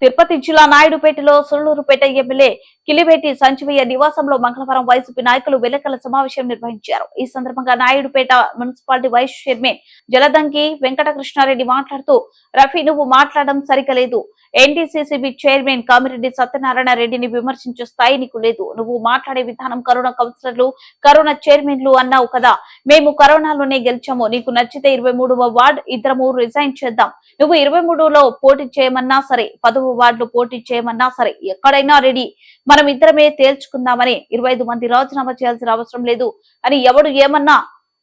తిరుపతి జిల్లా నాయుడుపేటలో సొల్లూరుపేట ఎమ్మెల్యే కిలివేటి సంజీవయ్య నివాసంలో మంగళవారం వైసీపీ నాయకులు విలేకరుల సమావేశం నిర్వహించారు. ఈ సందర్భంగా Naidupeta municipality vice chairman Jaladanki Venkatakrishnareddy మాట్లాడుతూ, రఫీ నువ్వు మాట్లాడడం సరిగా లేదు. ఎన్డీసీసీబీ చైర్మన్ కామిరెడ్డి సత్యనారాయణ రెడ్డిని విమర్శించే స్థాయి నీకు లేదు. నువ్వు మాట్లాడే విధానం కరోనా కౌన్సిలర్లు, కరోనా చైర్మన్లు అన్నావు కదా. మేము కరోనాలోనే గెలిచాము. నీకు నచ్చితే 23వ వార్డు ఇద్దరము రిజైన్ చేద్దాం. నువ్వు 23లో పోటీ చేయమన్నా సరే, 10వ వార్డులో పోటీ చేయమన్నా సరే, ఎక్కడైనా రెడీ. మనం ఇద్దరమే తేల్చుకుందామని 25 మంది రాజీనామా చేయాల్సిన అవసరం లేదు అని ఎవడు ఏమన్నా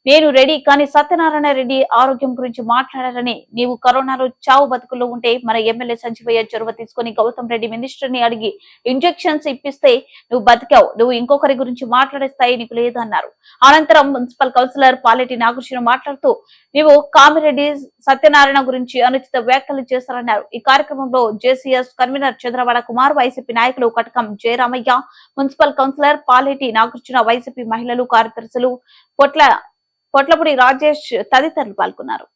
నేను రెడీ. కానీ సత్యనారాయణ రెడ్డి ఆరోగ్యం గురించి మాట్లాడారని, నీవు కరోనాలో చావు బతుకుల్లో ఉంటే మన ఎమ్మెల్యే సంజీవయ్య చొరవ తీసుకుని గౌతమ్ రెడ్డి మినిస్టర్ ని అడిగి ఇంజెక్షన్స్ ఇప్పిస్తే నువ్వు బతికావు. నువ్వు ఇంకొకరి గురించి మాట్లాడే స్థాయి నీకు లేదు అన్నారు. అనంతరం మున్సిపల్ కౌన్సిలర్ పాలెటి నాగకృష్ణ మాట్లాడుతూ, నీవు కామిరెడ్డి సత్యనారాయణ గురించి అనుచిత వ్యాఖ్యలు చేశారన్నారు. ఈ కార్యక్రమంలో జేసీఎస్ కన్వీనర్ చంద్రవాడ కుమార్, వైసీపీ నాయకులు కటకం జయరామయ్య, మున్సిపల్ కౌన్సిలర్ పాలెటి నాగకృష్ణ, వైసీపీ మహిళలు కార్యదర్శులు పొట్లపూడి రాజేష్ తదితరులు పాల్గొన్నారు.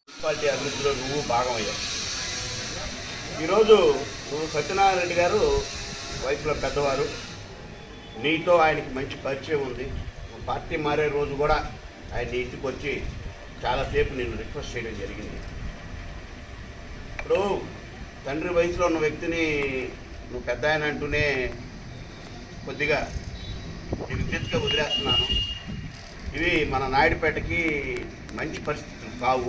ఈరోజు నువ్వు సత్యనారాయణ రెడ్డి గారు వయసులో పెద్దవారు, నీతో ఆయనకి మంచి పరిచయం ఉంది. పార్టీ మారే రోజు కూడా ఆయన ఇంటికి వచ్చి చాలాసేపు నేను రిక్వెస్ట్ చేయడం జరిగింది. ఇప్పుడు తండ్రి వయసులో ఉన్న వ్యక్తిని నువ్వు పెద్ద ఆయన అంటూనే కొద్దిగా విజ్ఞతగా వదిలేస్తున్నాను. ఇవి మన నాయుడుపేటకి మంచి పరిస్థితులు కావు.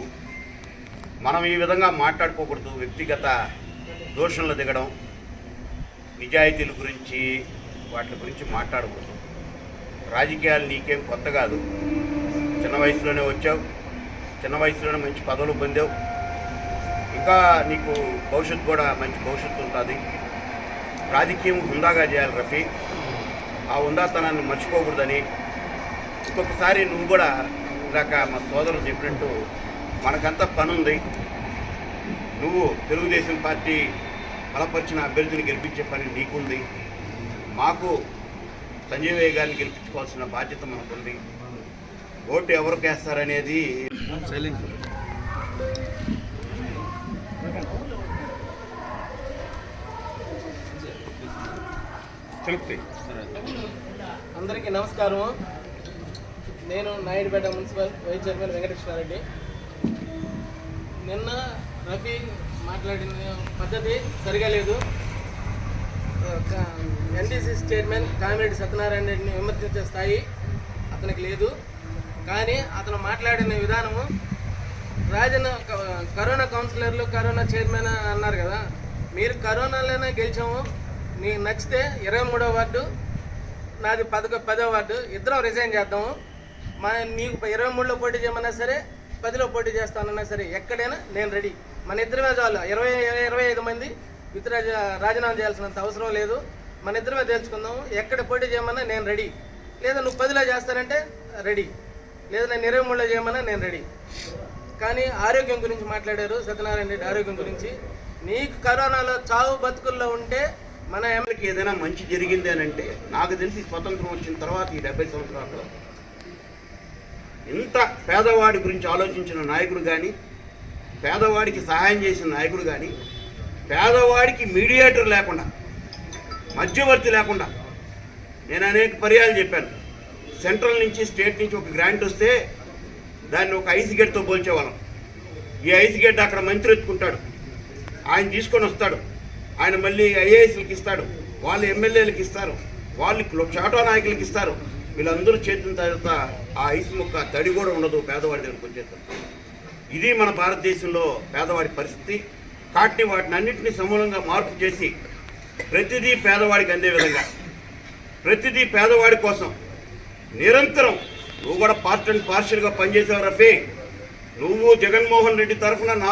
మనం ఈ విధంగా మాట్లాడుకోకూడదు. వ్యక్తిగత దోషంలో దిగడం, నిజాయితీల గురించి వాటి గురించి మాట్లాడకూడదు. రాజకీయాలు నీకేం కొత్త కాదు. చిన్న వయసులోనే వచ్చావు, చిన్న వయసులోనే మంచి పదవులు పొందావు. ఇంకా నీకు భవిష్యత్తు కూడా మంచి భవిష్యత్తు ఉంటుంది. రాజకీయం హుందాగా చేయాలి రఫీ. ఆ హుందాతనాన్ని మర్చిపోకూడదని ఇంకొకసారి నువ్వు కూడా ఇందాక మా సోదరులు చెప్పినట్టు మనకంతా పని ఉంది. నువ్వు తెలుగుదేశం పార్టీ బలపరిచిన అభ్యర్థిని గెలిపించే పని నీకుంది. మాకు సంజీవయ్య గారిని గెలిపించుకోవాల్సిన బాధ్యత మనకుంది. ఓటు ఎవరికి వేస్తారనేది అందరికీ నమస్కారం. నేను Naidupeta municipal vice chairman Venkatakrishnareddy. నిన్న రఫీ మాట్లాడిన పద్ధతి సరిగా లేదు. ఎన్డీసీసీ చైర్మన్ కామిరెడ్డి సత్యనారాయణ రెడ్డిని విమర్శించే స్థాయి అతనికి లేదు. కానీ అతను మాట్లాడిన విధానము కరోనా కౌన్సిలర్లు, కరోనా చైర్మన్ అన్నారు కదా. మీరు కరోనాలోనే గెలిచాము. నీకు నచ్చితే 23వ వార్డు, నాది 10వ వార్డు, ఇద్దరం రిజైన్ చేద్దాము. నీకు 23లో పోటీ చేయమన్నా సరే, 10లో పోటీ చేస్తానన్నా సరే, ఎక్కడైనా నేను రెడీ. మన ఇద్దరమే చాలు. 25 మంది రాజీనామా చేయాల్సినంత అవసరం లేదు. మన ఇద్దరమే తేల్చుకుందాము. ఎక్కడ పోటీ చేయమన్నా నేను రెడీ. లేదా నువ్వు 10లో చేస్తానంటే రెడీ, లేదా నేను 23లో చేయమన్నా నేను రెడీ. కానీ ఆరోగ్యం గురించి మాట్లాడారు సత్యనారాయణ రెడ్డి. ఆరోగ్యం గురించి, నీకు కరోనాలో చావు బతుకుల్లో ఉంటే మన ఎమ్మెల్యేకి ఏదైనా మంచి జరిగింది అని అంటే, నాకు తెలిసి స్వతంత్రం వచ్చిన తర్వాత ఈ 70 సంవత్సరాల్లో ఇంత పేదవాడి గురించి ఆలోచించిన నాయకుడు కానీ, పేదవాడికి సహాయం చేసిన నాయకుడు కానీ, పేదవాడికి మీడియేటర్ లేకుండా, మధ్యవర్తి లేకుండా, నేను అనేక పర్యాలు చెప్పాను. సెంట్రల్ నుంచి, స్టేట్ నుంచి ఒక గ్రాంట్ వస్తే దాన్ని ఒక ఐస్ గేట్తో పోల్చేవాళ్ళం. ఈ ఐస్ గేట్ అక్కడ మంత్రి ఎత్తుకుంటాడు, ఆయన తీసుకొని వస్తాడు. ఆయన మళ్ళీ ఐఏఎస్లకి ఇస్తాడు, వాళ్ళు ఎమ్మెల్యేలకు ఇస్తారు, వాళ్ళు చాటో నాయకులకి ఇస్తారు. వీళ్ళందరూ చేతిన తర్వాత ఆ ఐస్ ముక్క తడి కూడా ఉండదు పేదవాడి దగ్గరకు వచ్చేస్తారు. ఇది మన భారతదేశంలో పేదవాడి పరిస్థితి. కాబట్టి వాటిని అన్నింటినీ సమూలంగా మార్పు చేసి ప్రతిదీ పేదవాడికి అందే విధంగా, ప్రతిదీ పేదవాడి కోసం నిరంతరం నువ్వు కూడా పార్ట్ అండ్ పార్షియల్గా పనిచేసావు రఫీ. నువ్వు జగన్మోహన్ రెడ్డి తరఫున